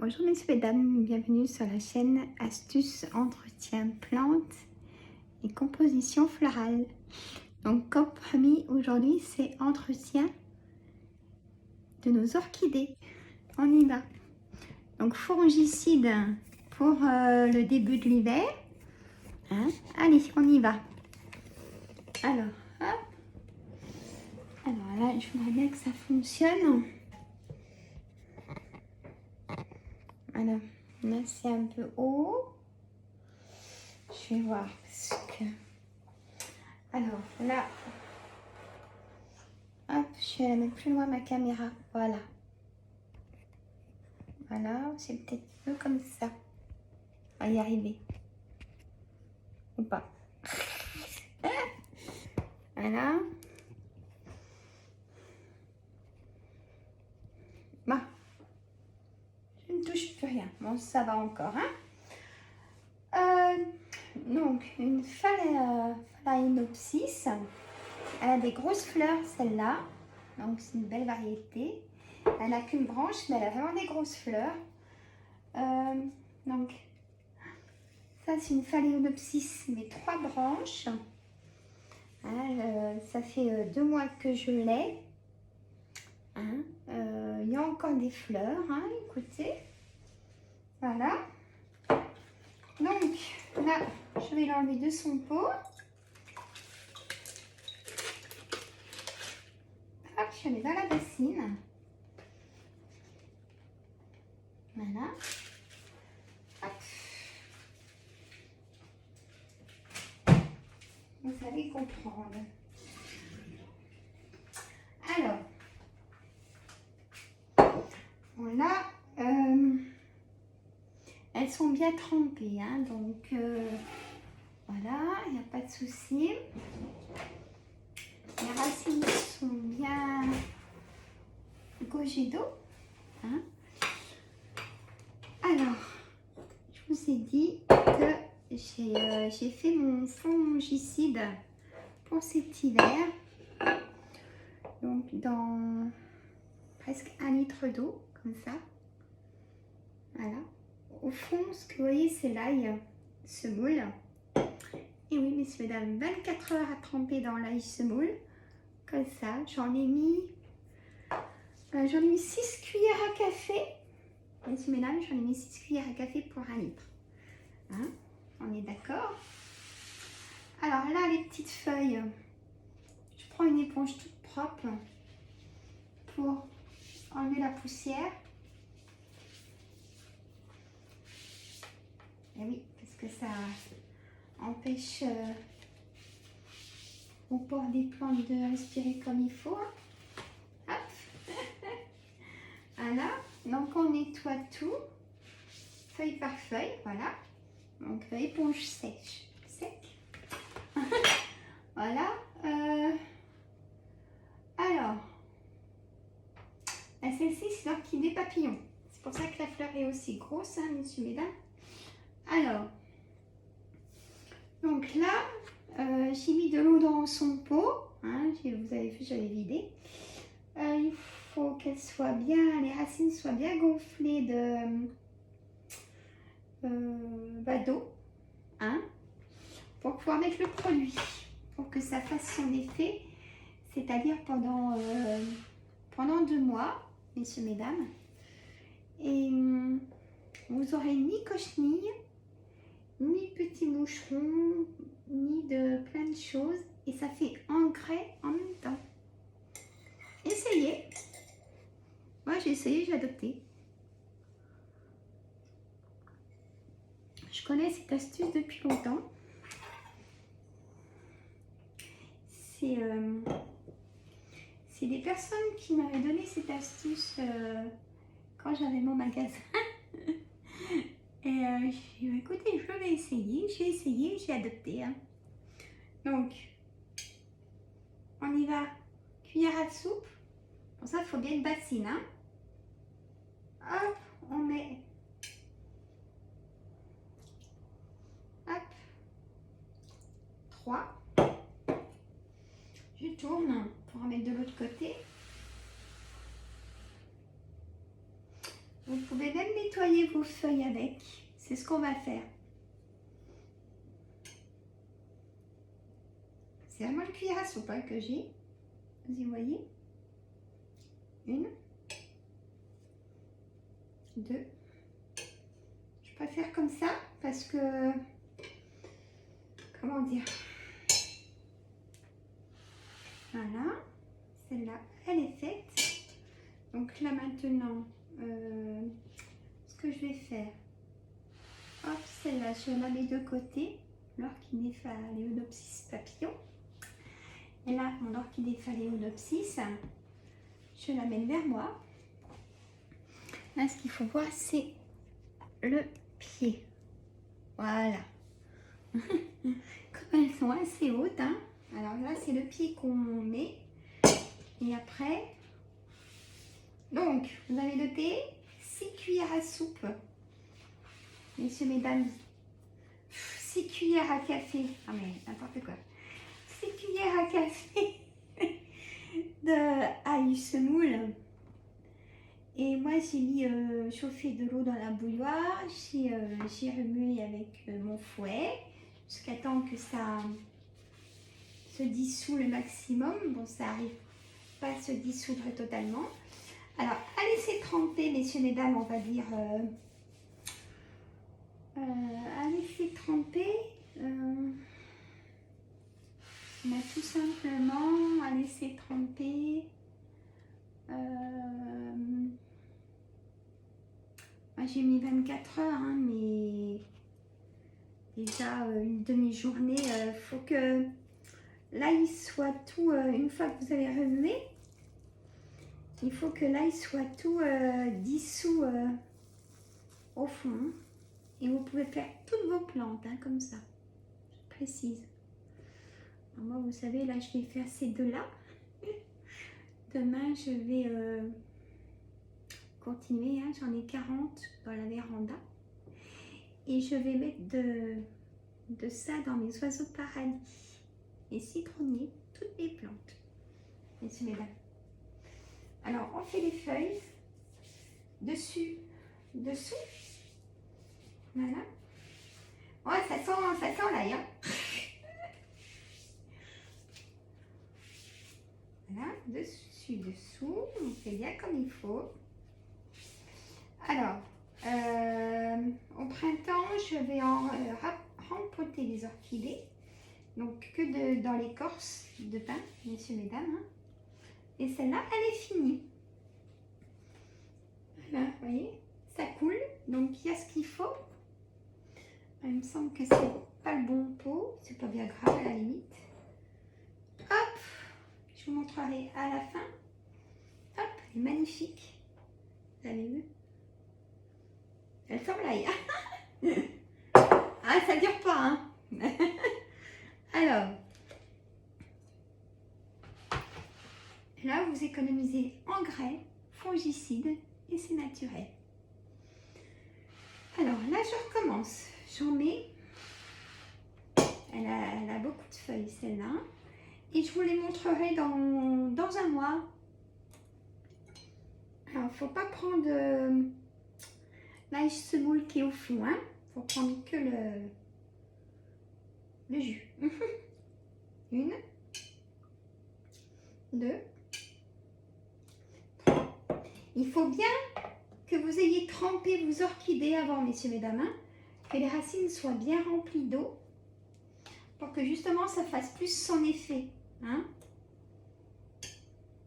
Bonjour messieurs et dames, bienvenue sur la chaîne Astuces, Entretien, Plantes et Composition Florale. Donc comme promis, aujourd'hui c'est entretien de nos orchidées. On y va. Donc fongicide pour le début de l'hiver. Hein? Allez, on y va. Alors, hop. Alors là, je voudrais bien que ça fonctionne. Voilà, là c'est un peu haut. Je vais voir ce que... Alors là, hop, je vais la mettre plus loin ma caméra. Voilà. Voilà, c'est peut-être mieux comme ça. On va y arriver. Ou pas. Voilà. Bon. Je ne touche plus rien. Bon, ça va encore, hein. Donc, une Phalaenopsis. Elle a des grosses fleurs, celle-là. Donc, c'est une belle variété. Elle n'a qu'une branche, mais elle a vraiment des grosses fleurs. Donc, ça, c'est une Phalaenopsis, mais 3 branches. Voilà, ça fait 2 mois que je l'ai. Hein, il y a encore des fleurs, hein, écoutez. Voilà. Donc, là, je vais l'enlever de son pot. Hop, je la mets dans la bassine. Voilà. Hop. Vous allez comprendre. Alors, voilà. Elles sont bien trempées, hein, donc voilà, il n'y a pas de souci. Les racines sont bien gorgées d'eau. Hein. Alors, je vous ai dit que j'ai fait mon fongicide pour cet hiver. Donc, dans presque 1 litre d'eau, comme ça. Voilà. Au fond, ce que vous voyez, c'est l'ail semoule. Et oui, messieurs, mesdames, 24 heures à tremper dans l'ail semoule. Comme ça, j'en ai mis 6 cuillères à café. Messieurs, mesdames, j'en ai mis 6 cuillères à café pour 1 litre. Hein? On est d'accord? Alors là, les petites feuilles, je prends une éponge toute propre pour enlever la poussière. Et oui, parce que ça empêche au port des plantes de respirer comme il faut. Hop. Voilà. Donc on nettoie tout, feuille par feuille, voilà. Donc éponge sèche, sec. Voilà. Alors, celle-ci c'est l'orchidée papillon. C'est pour ça que la fleur est aussi grosse, hein, messieurs, mesdames. Alors, donc là, j'ai mis de l'eau dans son pot. Hein, vous avez vu, j'avais vidé. Il faut qu'elle soit bien, les racines soient bien gonflées d'eau, hein, pour pouvoir mettre le produit, pour que ça fasse son effet, c'est-à-dire pendant 2 mois, messieurs, mesdames. Et vous aurez ni cochenille, ni petits moucherons, ni de plein de choses, et ça fait engrais en même temps. Essayez. Moi j'ai essayé, j'ai adopté. Je connais cette astuce depuis longtemps. C'est des personnes qui m'avaient donné cette astuce quand j'avais mon magasin. Et j'ai dit, écoutez, je vais essayer. J'ai essayé, j'ai adopté. Hein. Donc, on y va. Cuillère à soupe. Pour ça, il faut bien une bassine. Hein. Hop, on met... Hop. 3. Je tourne pour en mettre de l'autre côté. Vous pouvez même nettoyer vos feuilles avec. C'est ce qu'on va faire. C'est vraiment une cuillère à soupe hein, que j'ai. Vous y voyez? Une. Deux. Je préfère comme ça parce que... Comment dire? Voilà. Celle-là, elle est faite. Donc là maintenant, ce que je vais faire... Hop, celle-là, je la mets de côté. L'orchidée phalaenopsis papillon. Et là, mon orchidée phalaenopsis, je l'amène vers moi. Là, ce qu'il faut voir, c'est le pied. Voilà. Comme elles sont assez hautes. Hein. Alors là, c'est le pied qu'on met. Et après, donc, vous avez noté 6 cuillères à soupe. Messieurs, mesdames, 6 cuillères à café. Ah mais n'importe quoi. 6 cuillères à café de ail semoule. Et moi, j'ai mis chauffer de l'eau dans la bouilloire. J'ai remué avec mon fouet jusqu'à temps que ça se dissout le maximum. Bon, ça n'arrive pas à se dissoudre totalement. Alors, à laisser tremper, messieurs, mesdames, on va dire... à laisser tremper... on a tout simplement à laisser tremper... j'ai mis 24 heures, hein, mais déjà une demi-journée, il faut que l'ail soit tout, une fois que vous avez remué, il faut que l'ail soit tout dissous au fond. Et vous pouvez faire toutes vos plantes, hein, comme ça, je précise. Alors moi, vous savez, là, je vais faire ces deux-là. Demain, je vais... continuer, hein, j'en ai 40 dans la véranda et je vais mettre de ça dans mes oiseaux de paradis et citronniers, toutes mes plantes, messieurs, mesdames. Alors on fait les feuilles dessus, dessous, voilà. Ouais, ça sent l'ail, hein. Voilà, dessus, dessous, on fait bien comme il faut. Alors, au printemps, je vais rempoter les orchidées, donc que dans l'écorce de pin, messieurs, mesdames. Hein. Et celle-là, elle est finie. Voilà, vous voyez, ça coule, donc il y a ce qu'il faut. Il me semble que c'est pas le bon pot, c'est pas bien grave à la limite. Hop, je vous montrerai à la fin. Hop, elle est magnifique. Vous avez vu? Elle sort l'ail. Ah, ça dure pas, hein. Alors, là, vous économisez engrais, fongicides et c'est naturel. Alors, là, je recommence. J'en mets. Elle a beaucoup de feuilles, celle-là. Et je vous les montrerai dans un mois. Alors, il ne faut pas prendre l'ail semoule qui est au fond. Il faut prendre que le jus. Une, deux, trois. Il faut bien que vous ayez trempé vos orchidées avant, messieurs, mesdames, hein, que les racines soient bien remplies d'eau pour que justement ça fasse plus son effet. Hein.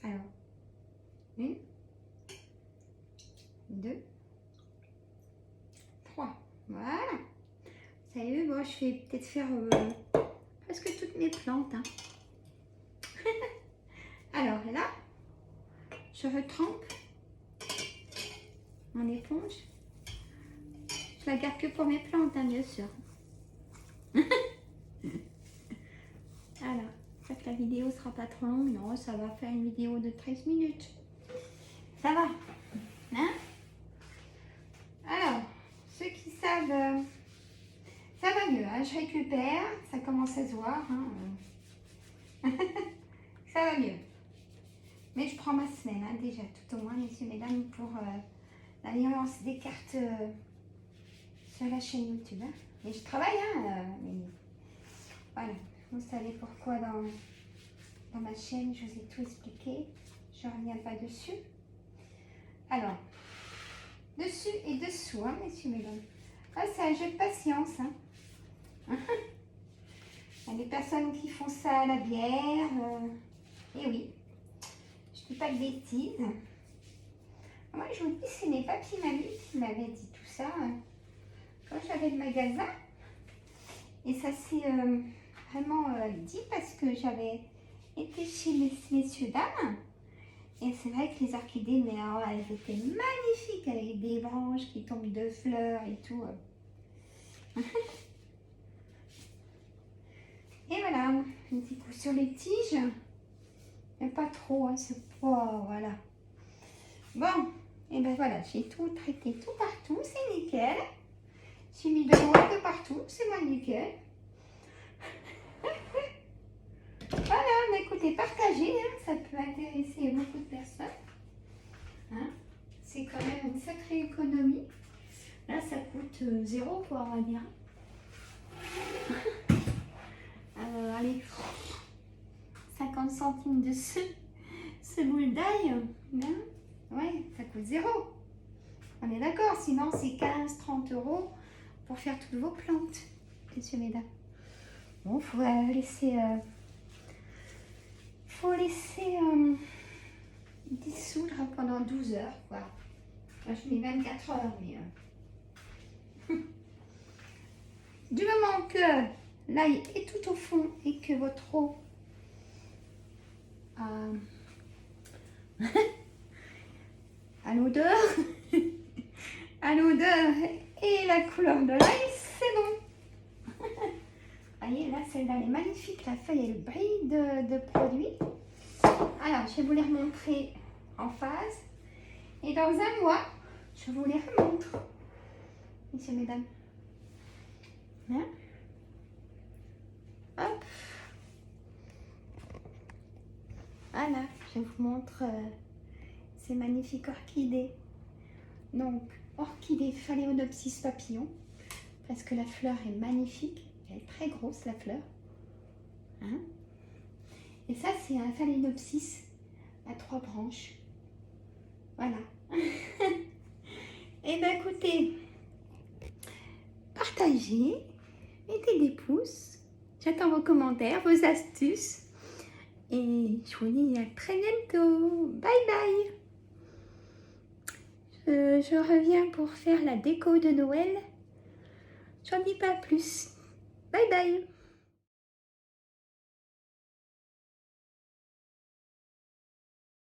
Alors, une, deux, trois. Voilà. Vous avez vu, moi je vais peut-être faire presque toutes mes plantes. Hein. Alors là, je retrempe mon éponge. Je la garde que pour mes plantes, hein, bien sûr. Alors, j'espère que la vidéo sera pas trop longue. Non, ça va faire une vidéo de 13 minutes. Ça va, hein? Alors, ceux qui savent, ça va mieux, hein? Je récupère, ça commence à se voir. Hein? Ça va mieux. Mais je prends ma semaine, hein, déjà, tout au moins, messieurs, mesdames, pour Là, il lance des cartes sur la chaîne YouTube. Hein. Mais je travaille, mais voilà. Vous savez pourquoi dans ma chaîne, je vous ai tout expliqué. Je ne reviens pas dessus. Alors, dessus et dessous, hein, messieurs, mesdames. Ah, c'est un jeu de patience. Hein. Il y a des personnes qui font ça à la bière. Et oui, je ne dis pas de bêtises. Moi, je vous dis, c'est mes papiers-mamies qui m'avaient dit tout ça quand j'avais le magasin. Et ça s'est vraiment dit parce que j'avais été chez messieurs dames. Et c'est vrai que les orchidées, mais alors, elles étaient magnifiques avec des branches qui tombent de fleurs et tout. Et voilà, un petit coup sur les tiges. Mais pas trop, hein, c'est pas, voilà. Bon, et ben voilà, j'ai tout traité tout partout, c'est nickel. J'ai mis de l'eau de partout, c'est moi nickel. Voilà, mais écoutez, partagez, hein, ça peut intéresser beaucoup de personnes. Hein, c'est quand même une sacrée économie. Là, ça coûte 0, quoi, on va dire. Allez, 50 centimes de ce boule d'ail. Hein, ouais, ça coûte 0. On est d'accord, sinon c'est 15-30 € pour faire toutes vos plantes, messieurs, mesdames. Bon, faut laisser dissoudre pendant 12 heures, quoi. Moi, je mets 24 heures, mais du moment que l'ail est tout au fond et que votre eau à l'odeur à l'odeur et la couleur de l'ail, c'est bon. Voyez, là, celle-là, elle est magnifique. La feuille, elle brille de produit. Alors, je vais vous les remontrer en face. Et dans un mois, je vous les remontre. Messieurs, mesdames. Hein? Hop. Voilà, je vous montre ces magnifiques orchidées. Donc, orchidée Phalaenopsis papillon. Parce que la fleur est magnifique. Elle est très grosse, la fleur. Hein? Et ça, c'est un Phalaenopsis à 3 branches. Voilà. Et bien, écoutez, partagez, mettez des pouces. J'attends vos commentaires, vos astuces. Et je vous dis à très bientôt. Bye bye. Je reviens pour faire la déco de Noël. J'en dis pas plus. Bye bye.